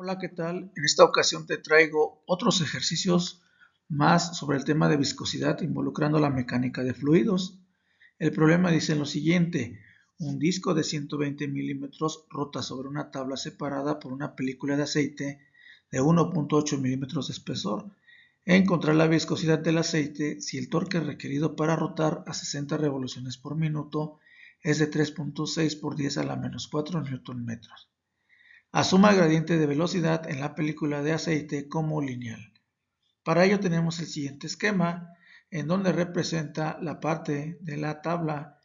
Hola, ¿qué tal? En esta ocasión te traigo otros ejercicios más sobre el tema de viscosidad involucrando la mecánica de fluidos. El problema dice lo siguiente: un disco de 120 milímetros rota sobre una tabla separada por una película de aceite de 1.8 milímetros de espesor. Encontrar la viscosidad del aceite si el torque requerido para rotar a 60 revoluciones por minuto es de 3.6 por 10 a la menos 4 Nm. Asuma el gradiente de velocidad en la película de aceite como lineal. Para ello tenemos el siguiente esquema, en donde representa la parte de la tabla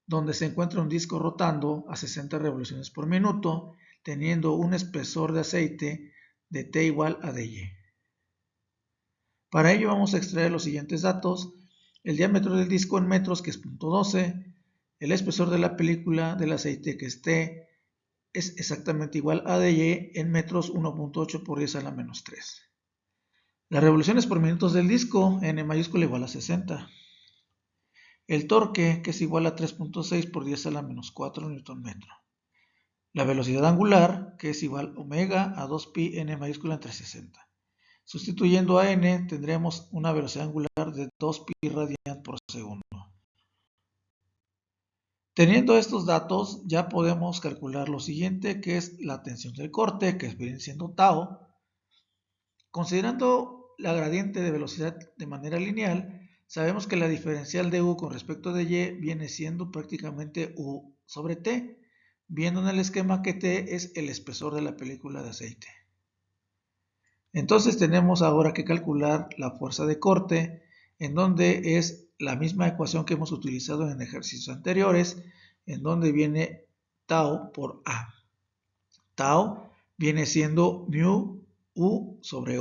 donde se encuentra un disco rotando a 60 revoluciones por minuto, teniendo un espesor de aceite de T igual a dy. Para ello vamos a extraer los siguientes datos: el diámetro del disco en metros, que es 0.12, el espesor de la película del aceite, que es T, es exactamente igual a dy en metros, 1.8 por 10 a la menos 3. Las revoluciones por minutos del disco, n mayúscula igual a 60. El torque, que es igual a 3.6 por 10 a la menos 4 Nm. La velocidad angular, que es igual omega a 2pi n mayúscula entre 60. Sustituyendo a n, tendremos una velocidad angular de 2pi radian por segundo. Teniendo estos datos, ya podemos calcular lo siguiente, que es la tensión del corte, que viene siendo tau. Considerando la gradiente de velocidad de manera lineal, sabemos que la diferencial de U con respecto de Y viene siendo prácticamente U sobre T, viendo en el esquema que T es el espesor de la película de aceite. Entonces tenemos ahora que calcular la fuerza de corte, en donde es la misma ecuación que hemos utilizado en ejercicios anteriores, en donde viene tau por A. Tau viene siendo mu U sobre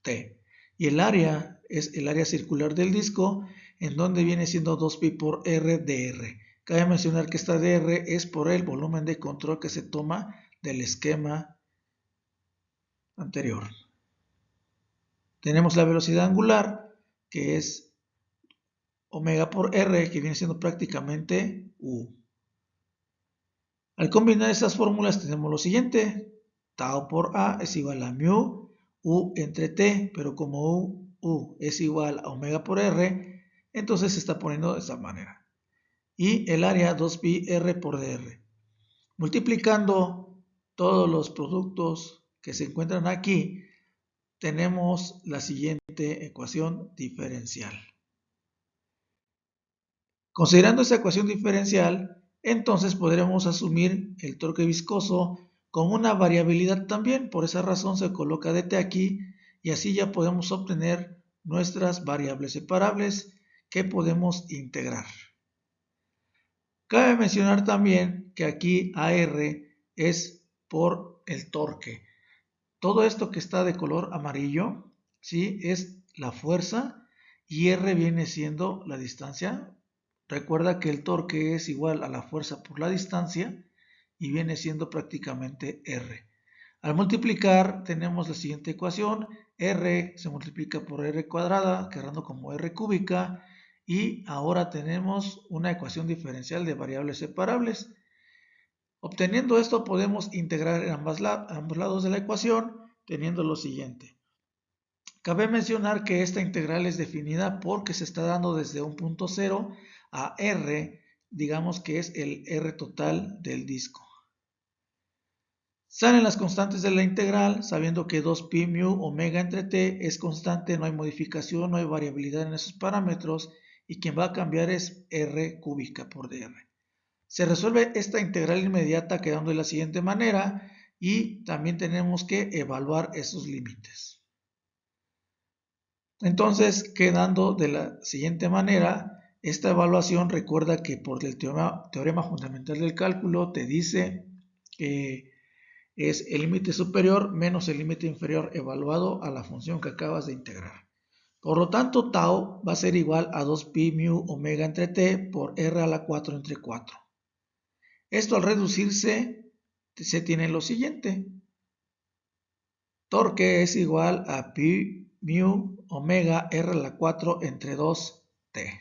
T. Y el área es el área circular del disco, en donde viene siendo 2pi por R dr. Cabe mencionar que esta dr es por el volumen de control que se toma del esquema anterior. Tenemos la velocidad angular, que es omega por R, que viene siendo prácticamente U. Al combinar estas fórmulas tenemos lo siguiente: tau por A es igual a mu U entre T, pero como U es igual a omega por R, entonces se está poniendo de esta manera. Y el área 2pi R por dr. Multiplicando todos los productos que se encuentran aquí, tenemos la siguiente ecuación diferencial. Considerando esta ecuación diferencial, entonces podremos asumir el torque viscoso como una variabilidad también. Por esa razón se coloca dt aquí, y así ya podemos obtener nuestras variables separables que podemos integrar. Cabe mencionar también que aquí AR es por el torque. Todo esto que está de color amarillo, ¿sí?, es la fuerza, y R viene siendo la distancia. Recuerda que el torque es igual a la fuerza por la distancia y viene siendo prácticamente R. Al multiplicar tenemos la siguiente ecuación: R se multiplica por R cuadrada, quedando como R cúbica, y ahora tenemos una ecuación diferencial de variables separables. Obteniendo esto podemos integrar en ambos lados de la ecuación, teniendo lo siguiente. Cabe mencionar que esta integral es definida porque se está dando desde un punto cero a R, digamos que es el R total del disco. Salen las constantes de la integral, sabiendo que 2pi mu omega entre T es constante, no hay modificación, no hay variabilidad en esos parámetros, y quien va a cambiar es R cúbica por dr. Se resuelve esta integral inmediata quedando de la siguiente manera, y también tenemos que evaluar esos límites. Entonces, quedando de la siguiente manera, esta evaluación, recuerda que por el teorema fundamental del cálculo te dice que es el límite superior menos el límite inferior evaluado a la función que acabas de integrar. Por lo tanto, tau va a ser igual a 2pi mu omega entre T por R a la 4 entre 4. Esto al reducirse se tiene lo siguiente: torque es igual a pi mu omega R a la 4 entre 2T.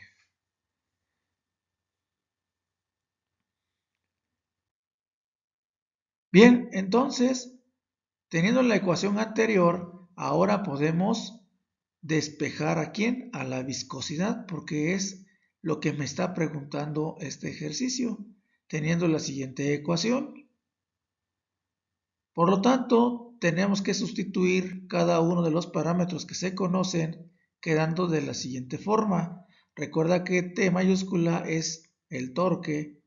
Bien, entonces Teniendo la ecuación anterior, ahora podemos despejar ¿a quién? A la viscosidad, porque es lo que me está preguntando este ejercicio, teniendo la siguiente ecuación. Por lo tanto, tenemos que sustituir cada uno de los parámetros que se conocen, quedando de la siguiente forma. Recuerda que T mayúscula es el torque,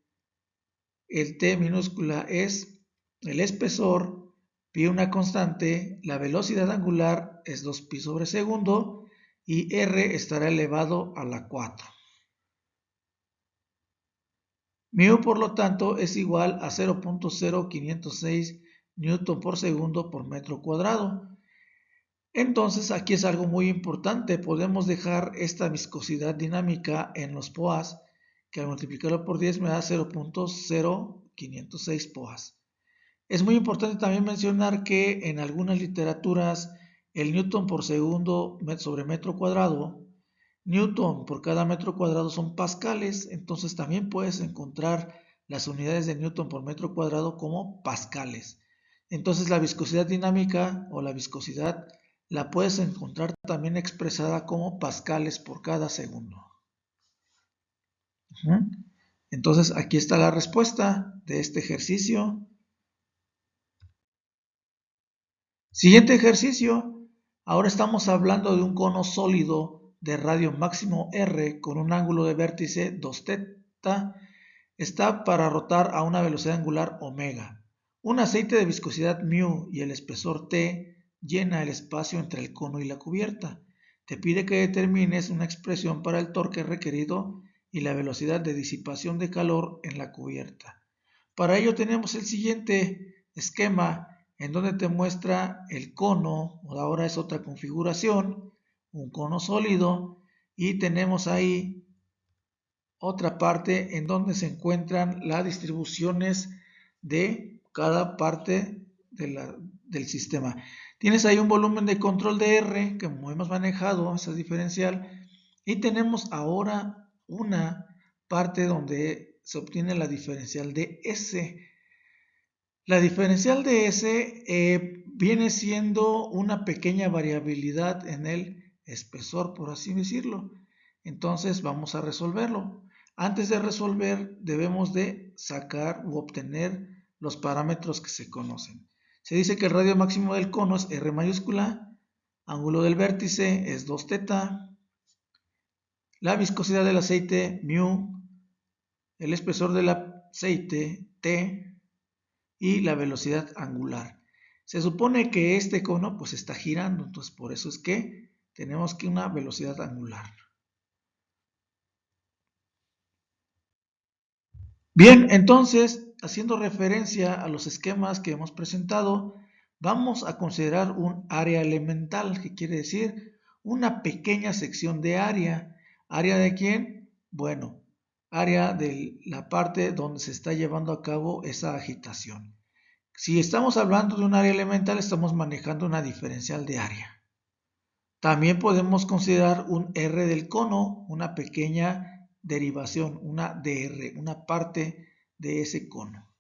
el T minúscula es el espesor, pi una constante, la velocidad angular es 2pi sobre segundo y R estará elevado a la 4. Mu, por lo tanto, es igual a 0.0506 newton por segundo por metro cuadrado. Entonces, aquí es algo muy importante. Podemos dejar esta viscosidad dinámica en los POAs, que al multiplicarlo por 10 me da 0.0506 POAs. Es muy importante también mencionar que en algunas literaturas el newton por segundo sobre metro cuadrado, newton por cada metro cuadrado son pascales, entonces también puedes encontrar las unidades de newton por metro cuadrado como pascales. Entonces la viscosidad dinámica o la viscosidad la puedes encontrar también expresada como pascales por cada segundo. Entonces aquí está la respuesta de este ejercicio. Siguiente ejercicio. Ahora estamos hablando de un cono sólido de radio máximo R con un ángulo de vértice 2θ. Está para rotar a una velocidad angular omega. Un aceite de viscosidad μ y el espesor T llena el espacio entre el cono y la cubierta. Te pide que determines una expresión para el torque requerido y la velocidad de disipación de calor en la cubierta. Para ello tenemos el siguiente esquema en donde te muestra el cono, ahora es otra configuración, un cono sólido, y tenemos ahí otra parte en donde se encuentran las distribuciones de cada parte del sistema. Tienes ahí un volumen de control de R, que hemos manejado, esa diferencial, y tenemos ahora una parte donde se obtiene la diferencial de S. La diferencial de S viene siendo una pequeña variabilidad en el espesor, por así decirlo. Entonces vamos a resolverlo. Antes de resolver debemos de sacar u obtener los parámetros que se conocen. Se dice que el radio máximo del cono es R mayúscula, ángulo del vértice es 2θ, la viscosidad del aceite μ, el espesor del aceite T, y la velocidad angular. Se supone que este cono pues está girando, entonces por eso es que tenemos que una velocidad angular. Bien, entonces, haciendo referencia a los esquemas que hemos presentado, vamos a considerar un área elemental, que quiere decir una pequeña sección de área. ¿Área de quién? Bueno, área de la parte donde se está llevando a cabo esa agitación. Si estamos hablando de un área elemental, estamos manejando una diferencial de área. También podemos considerar un R del cono, una pequeña derivación, una dr, una parte de ese cono.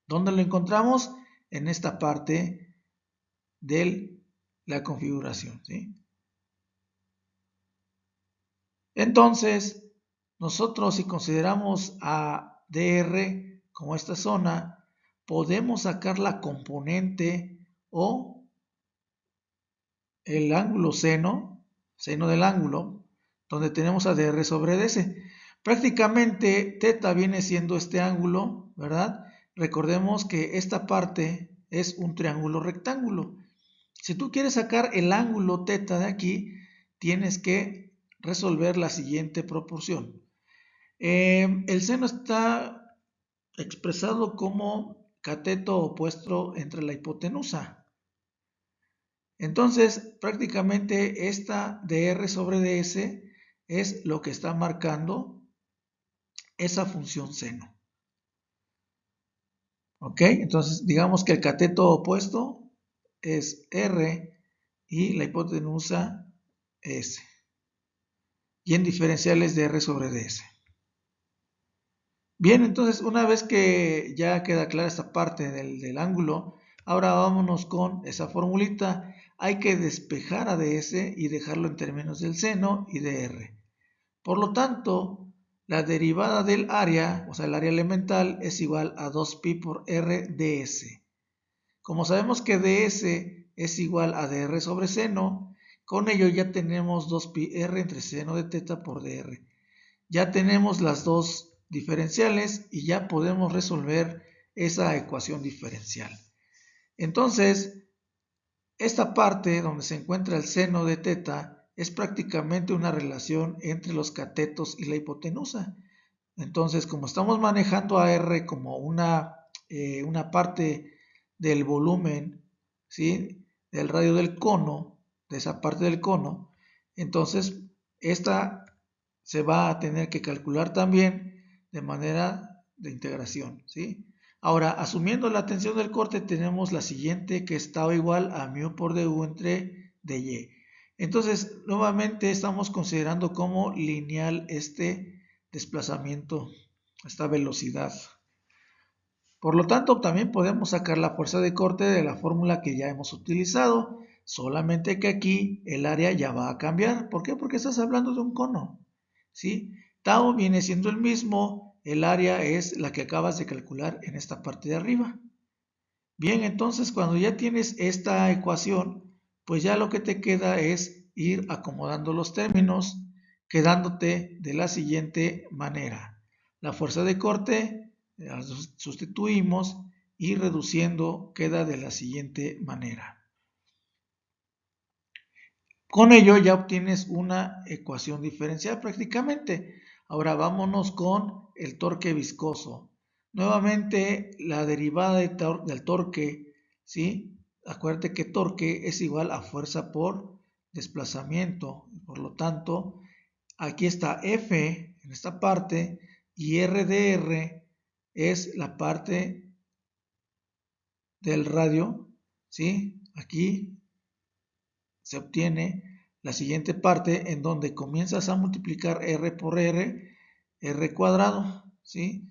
¿Dónde lo encontramos? En esta parte de la configuración, ¿sí? Entonces, nosotros si consideramos a dr como esta zona, podemos sacar la componente o el ángulo seno del ángulo, donde tenemos a dr sobre ds. Prácticamente θ viene siendo este ángulo, ¿verdad? Recordemos que esta parte es un triángulo rectángulo. Si tú quieres sacar el ángulo θ de aquí, tienes que resolver la siguiente proporción. El seno está expresado como cateto opuesto entre la hipotenusa. Entonces, prácticamente esta dr sobre ds es lo que está marcando esa función seno. ¿Ok? Entonces, digamos que el cateto opuesto es r y la hipotenusa s. Y en diferencial es dr sobre ds. Bien, entonces una vez que ya queda clara esta parte del ángulo, Ahora vámonos con esa formulita. Hay que despejar a ds y dejarlo en términos del seno y de r. Por lo tanto, la derivada del área, o sea, el área elemental, es igual a 2pi por r ds. Como sabemos que ds es igual a dr sobre seno, con ello ya tenemos 2pi r entre seno de teta por dr. Ya tenemos las dos diferenciales y ya podemos resolver esa ecuación diferencial. Entonces, esta parte donde se encuentra el seno de teta es prácticamente una relación entre los catetos y la hipotenusa. Entonces, como estamos manejando a R como una parte del volumen, ¿sí?, del radio del cono, de esa parte del cono, entonces esta se va a tener que calcular también de manera de integración, ¿sí? Ahora, asumiendo la tensión del corte, tenemos la siguiente, que está igual a mu por du entre dy. Entonces, nuevamente estamos considerando como lineal este desplazamiento, esta velocidad. Por lo tanto, también podemos sacar la fuerza de corte de la fórmula que ya hemos utilizado, solamente que aquí el área ya va a cambiar. ¿Por qué? Porque estás hablando de un cono, ¿sí? Tau viene siendo el mismo, el área es la que acabas de calcular en esta parte de arriba. Bien, entonces cuando ya tienes esta ecuación, pues ya lo que te queda es ir acomodando los términos, quedándote de la siguiente manera. La fuerza de corte la sustituimos y reduciendo queda de la siguiente manera. Con ello ya obtienes una ecuación diferencial prácticamente. Ahora vámonos con el torque viscoso. Nuevamente la derivada del torque, ¿sí? Acuérdate que torque es igual a fuerza por desplazamiento. Por lo tanto, aquí está F en esta parte y RdR es la parte del radio, ¿sí? Aquí se obtiene la siguiente parte en donde comienzas a multiplicar r por r cuadrado, ¿sí?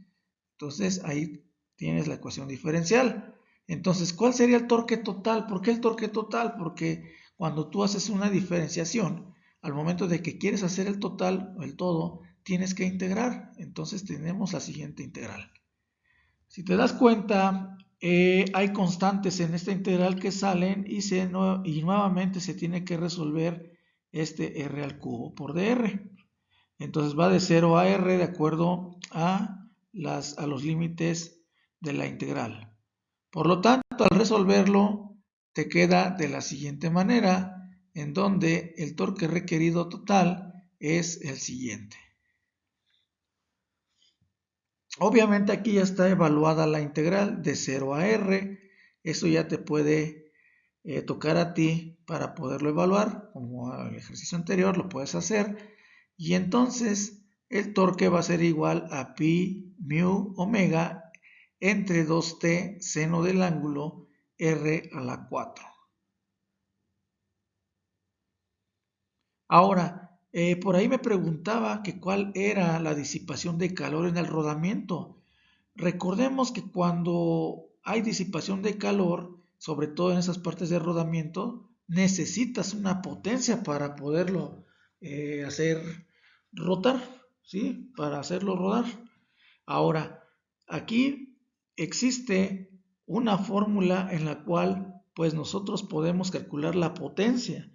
Entonces ahí tienes la ecuación diferencial. Entonces, ¿cuál sería el torque total? ¿Por qué el torque total? Porque cuando tú haces una diferenciación, al momento de que quieres hacer el total o el todo, tienes que integrar. Entonces tenemos la siguiente integral. Si te das cuenta, hay constantes en esta integral que salen y nuevamente se tiene que resolver este r al cubo por dr. Entonces va de 0 a r de acuerdo a los límites de la integral. Por lo tanto, al resolverlo, te queda de la siguiente manera, en donde el torque requerido total es el siguiente. Obviamente aquí ya está evaluada la integral de 0 a r. Eso ya te puede tocar a ti para poderlo evaluar. Como el ejercicio anterior lo puedes hacer. Y entonces el torque va a ser igual a pi mu omega entre 2t seno del ángulo r a la 4. Ahora, por ahí me preguntaba que cuál era la disipación de calor en el rodamiento. Recordemos que cuando hay disipación de calor, sobre todo en esas partes de rodamiento, necesitas una potencia para poderlo hacer rotar, ¿sí? Para hacerlo rodar. Ahora, aquí existe una fórmula en la cual pues nosotros podemos calcular la potencia.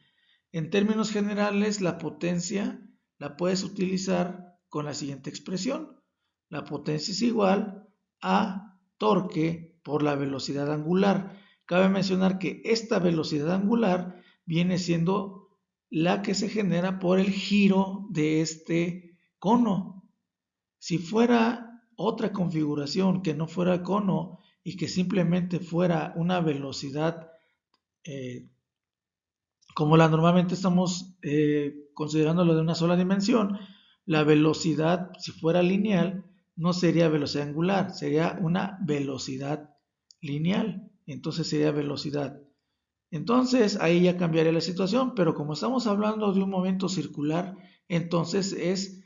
En términos generales, la potencia la puedes utilizar con la siguiente expresión. La potencia es igual a torque por la velocidad angular. Cabe mencionar que esta velocidad angular viene siendo la que se genera por el giro de este cono. Si fuera otra configuración que no fuera cono y que simplemente fuera una velocidad como normalmente estamos considerándolo de una sola dimensión, la velocidad, si fuera lineal, no sería velocidad angular, sería una velocidad lineal. Entonces sería velocidad. Entonces ahí ya cambiaría la situación, pero como estamos hablando de un momento circular, entonces es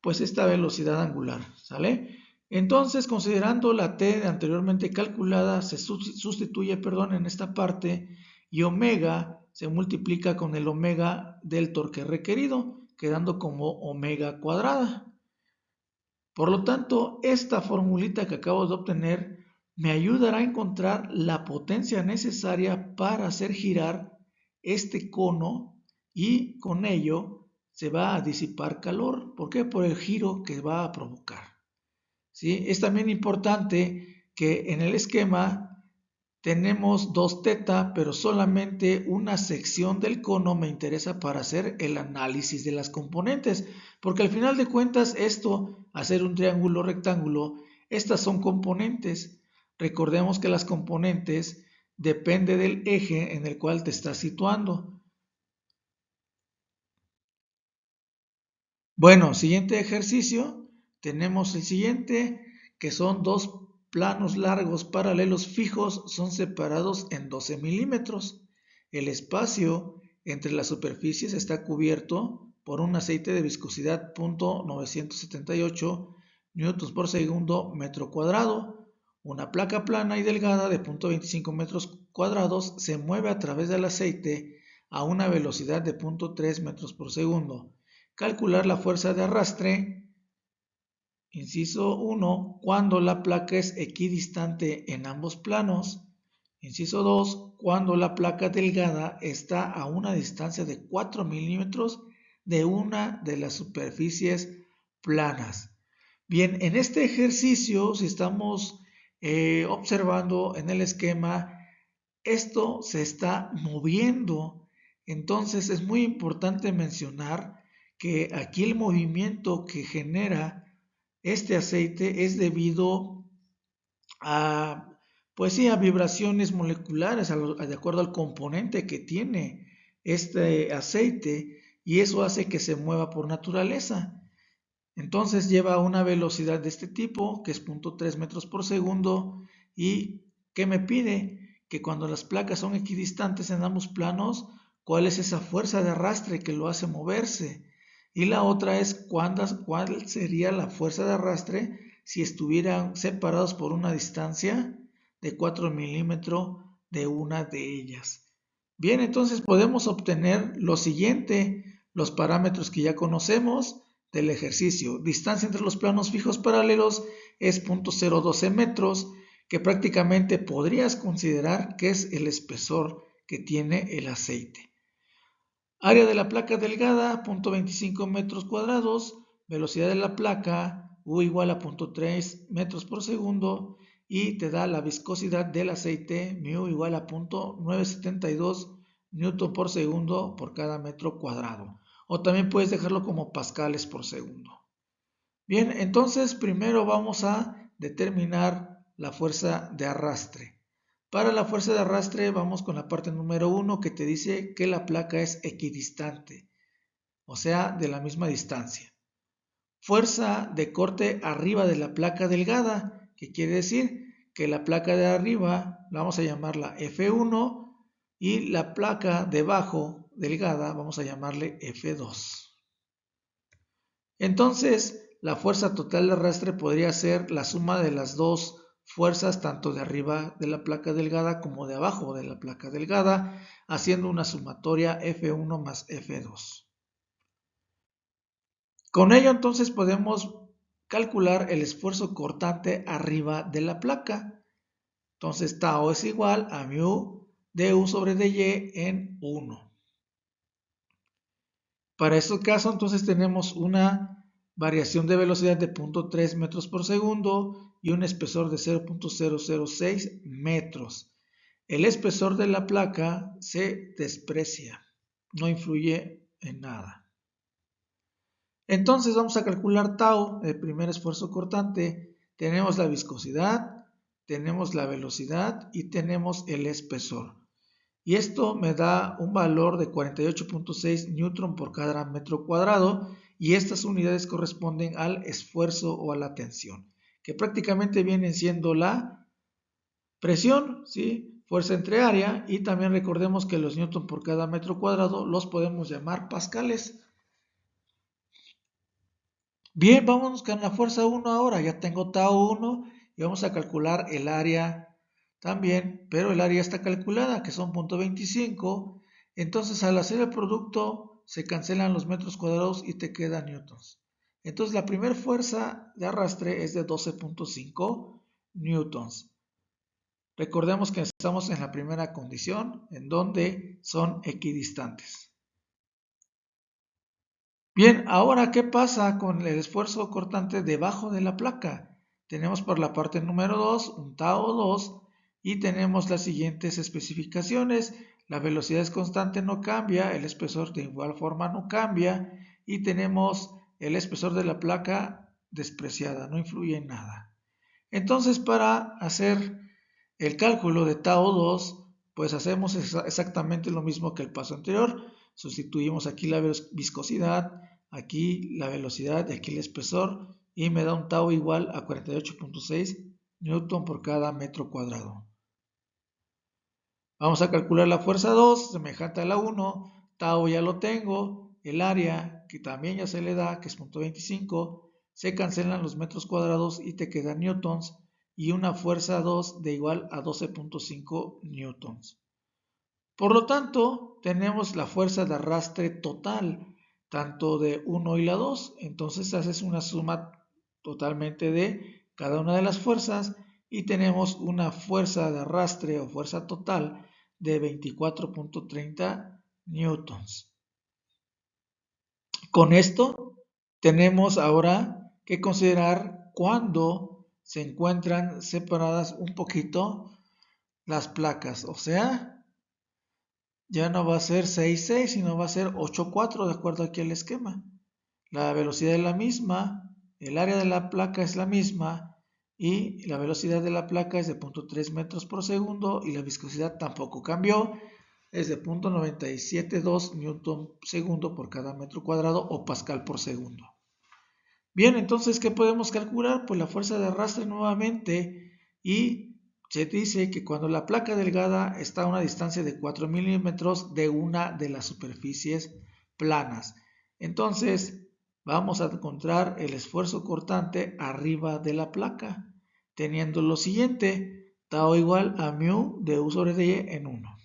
pues esta velocidad angular, ¿sale? Entonces, considerando la T anteriormente calculada, se sustituye, en esta parte y omega se multiplica con el omega del torque requerido, quedando como omega cuadrada. Por lo tanto, esta formulita que acabo de obtener me ayudará a encontrar la potencia necesaria para hacer girar este cono y con ello se va a disipar calor. ¿Por qué? Por el giro que va a provocar. ¿Sí? Es también importante que en el esquema tenemos 2θ, pero solamente una sección del cono me interesa para hacer el análisis de las componentes, porque al final de cuentas hacer un triángulo rectángulo, estas son componentes. Recordemos que las componentes depende del eje en el cual te estás situando. Bueno, siguiente ejercicio, tenemos el siguiente, que son dos planos largos paralelos fijos, son separados en 12 milímetros. El espacio entre las superficies está cubierto por un aceite de viscosidad .978 newtons por segundo metro cuadrado. Una placa plana y delgada de 0.25 metros cuadrados se mueve a través del aceite a una velocidad de 0.3 metros por segundo. Calcular la fuerza de arrastre, inciso 1, cuando la placa es equidistante en ambos planos. Inciso 2, cuando la placa delgada está a una distancia de 4 milímetros de una de las superficies planas. Bien, en este ejercicio, si estamos observando en el esquema, esto se está moviendo. Entonces es muy importante mencionar que aquí el movimiento que genera este aceite es debido a, pues sí, a vibraciones moleculares, de acuerdo al componente que tiene este aceite, y eso hace que se mueva por naturaleza. Entonces lleva una velocidad de este tipo, que es 0.3 metros por segundo, y que me pide que cuando las placas son equidistantes en ambos planos, cuál es esa fuerza de arrastre que lo hace moverse. Y la otra es cuál sería la fuerza de arrastre si estuvieran separados por una distancia de 4 milímetros de una de ellas. Bien, entonces podemos obtener lo siguiente, los parámetros que ya conocemos del ejercicio. Distancia entre los planos fijos paralelos es 0.012 metros, que prácticamente podrías considerar que es el espesor que tiene el aceite. Área de la placa delgada, 0.25 metros cuadrados. Velocidad de la placa, U igual a 0.3 metros por segundo. Y te da la viscosidad del aceite, mu igual a 0.972 newton por segundo por cada metro cuadrado. O también puedes dejarlo como pascales por segundo. Bien, entonces primero vamos a determinar la fuerza de arrastre. Para la fuerza de arrastre vamos con la parte número 1 que te dice que la placa es equidistante, o sea, de la misma distancia. Fuerza de corte arriba de la placa delgada, que quiere decir que la placa de arriba la vamos a llamarla F1 y la placa debajo delgada vamos a llamarle F2. Entonces, la fuerza total de arrastre podría ser la suma de las dos fuerzas, tanto de arriba de la placa delgada como de abajo de la placa delgada, haciendo una sumatoria F1 más F2. Con ello entonces podemos calcular el esfuerzo cortante arriba de la placa. Entonces tau es igual a mu de U sobre dy en 1. Para este caso entonces tenemos una variación de velocidad de 0.3 metros por segundo y un espesor de 0.006 metros. El espesor de la placa se desprecia, no influye en nada. Entonces vamos a calcular tau, el primer esfuerzo cortante. Tenemos la viscosidad, tenemos la velocidad y tenemos el espesor. Y esto me da un valor de 48.6 newton por cada metro cuadrado, y estas unidades corresponden al esfuerzo o a la tensión, que prácticamente vienen siendo la presión, ¿sí? Fuerza entre área, y también recordemos que los newton por cada metro cuadrado los podemos llamar pascales. Bien, vamos con la fuerza 1 ahora. Ya tengo tau 1 y vamos a calcular el área también, pero el área está calculada, que son 0.25. Entonces, al hacer el producto, se cancelan los metros cuadrados y te quedan newtons. Entonces, la primera fuerza de arrastre es de 12.5 newtons. Recordemos que estamos en la primera condición, en donde son equidistantes. Bien, ahora, ¿qué pasa con el esfuerzo cortante debajo de la placa? Tenemos por la parte número 2 un tau 2 y tenemos las siguientes especificaciones. La velocidad es constante, no cambia, el espesor de igual forma no cambia y tenemos el espesor de la placa despreciada, no influye en nada. Entonces, para hacer el cálculo de tau 2, pues hacemos exactamente lo mismo que el paso anterior. Sustituimos aquí la viscosidad, aquí la velocidad y aquí el espesor y me da un tau igual a 48.6 newton por cada metro cuadrado. Vamos a calcular la fuerza 2, semejante a la 1, tau ya lo tengo, el área que también ya se le da, que es 0.25, se cancelan los metros cuadrados y te quedan newtons y una fuerza 2 de igual a 12.5 newtons. Por lo tanto, tenemos la fuerza de arrastre total, tanto de 1 y la 2, entonces haces una suma totalmente de cada una de las fuerzas y tenemos una fuerza de arrastre o fuerza total de 24.30 newtons. Con esto tenemos ahora que considerar cuando se encuentran separadas un poquito las placas, o sea, ya no va a ser 6.6, sino va a ser 8.4 de acuerdo aquí al esquema. La velocidad es la misma, el área de la placa es la misma y la velocidad de la placa es de 0.3 metros por segundo y la viscosidad tampoco cambió, es de 0.972 newton segundo por cada metro cuadrado o pascal por segundo. Bien, entonces, ¿qué podemos calcular? Pues la fuerza de arrastre nuevamente y se dice que cuando la placa delgada está a una distancia de 4 milímetros de una de las superficies planas. Entonces, vamos a encontrar el esfuerzo cortante arriba de la placa, teniendo lo siguiente, tau igual a mu de U sobre D en 1.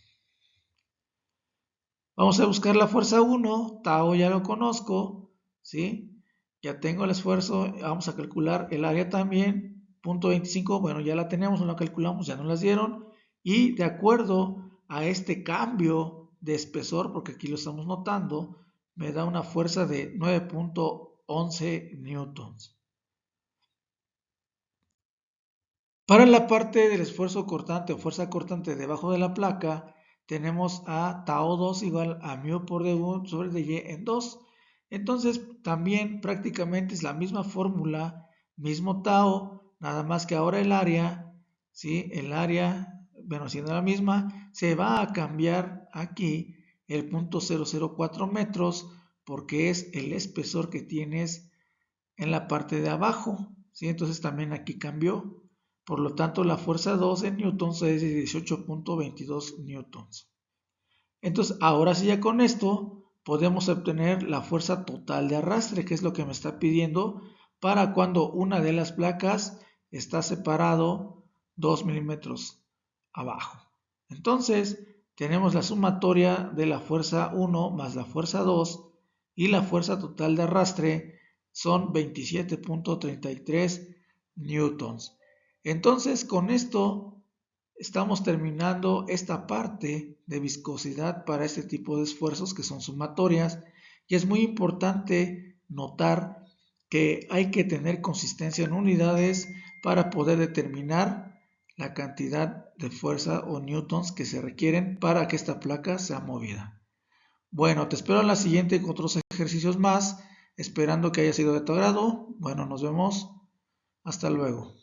Vamos a buscar la fuerza 1, tau ya lo conozco, ¿sí? Ya tengo el esfuerzo, vamos a calcular el área también, 0.25, bueno, ya la tenemos, no la calculamos, ya nos las dieron, y de acuerdo a este cambio de espesor, porque aquí lo estamos notando, me da una fuerza de 9.11 newtons. Para la parte del esfuerzo cortante o fuerza cortante debajo de la placa, tenemos a tau 2 igual a mu por d1 sobre dy en 2. Entonces, también prácticamente es la misma fórmula, mismo tau, nada más que ahora el área, ¿sí? El área, bueno, siendo la misma, se va a cambiar aquí el 0.004 metros porque es el espesor que tienes en la parte de abajo, ¿sí? Entonces también aquí cambió. Por lo tanto, la fuerza 2 en newtons es de 18.22 newtons. Entonces, ahora sí ya con esto podemos obtener la fuerza total de arrastre, que es lo que me está pidiendo para cuando una de las placas está separado 2 milímetros abajo. Entonces, tenemos la sumatoria de la fuerza 1 más la fuerza 2 y la fuerza total de arrastre son 27.33 newtons. Entonces, con esto estamos terminando esta parte de viscosidad para este tipo de esfuerzos que son sumatorias y es muy importante notar que hay que tener consistencia en unidades para poder determinar la cantidad de fuerza o newtons que se requieren para que esta placa sea movida. Bueno, te espero en la siguiente con otros ejercicios más, esperando que haya sido de tu agrado. Bueno, nos vemos. Hasta luego.